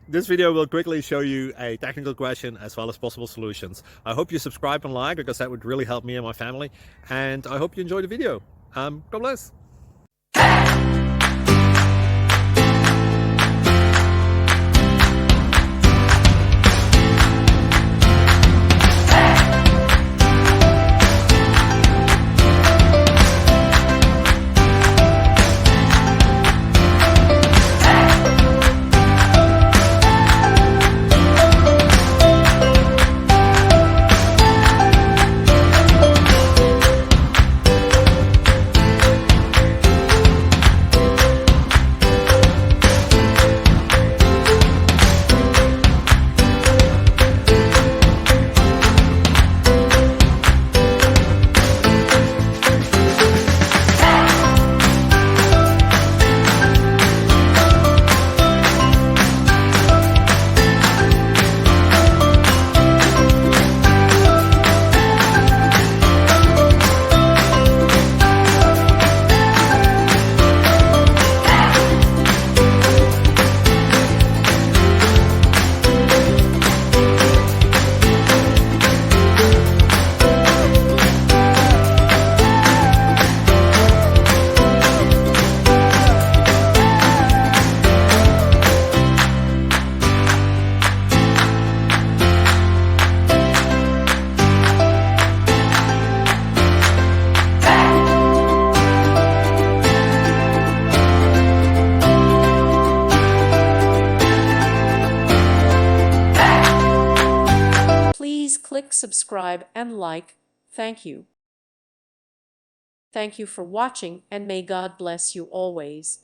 This video will quickly show you a technical question as well as possible solutions. I hope you subscribe and like because that would really help me and my family. And I hope you enjoy the video. God bless. Please click subscribe and like. Thank you. Thank you for watching, and may God bless you always.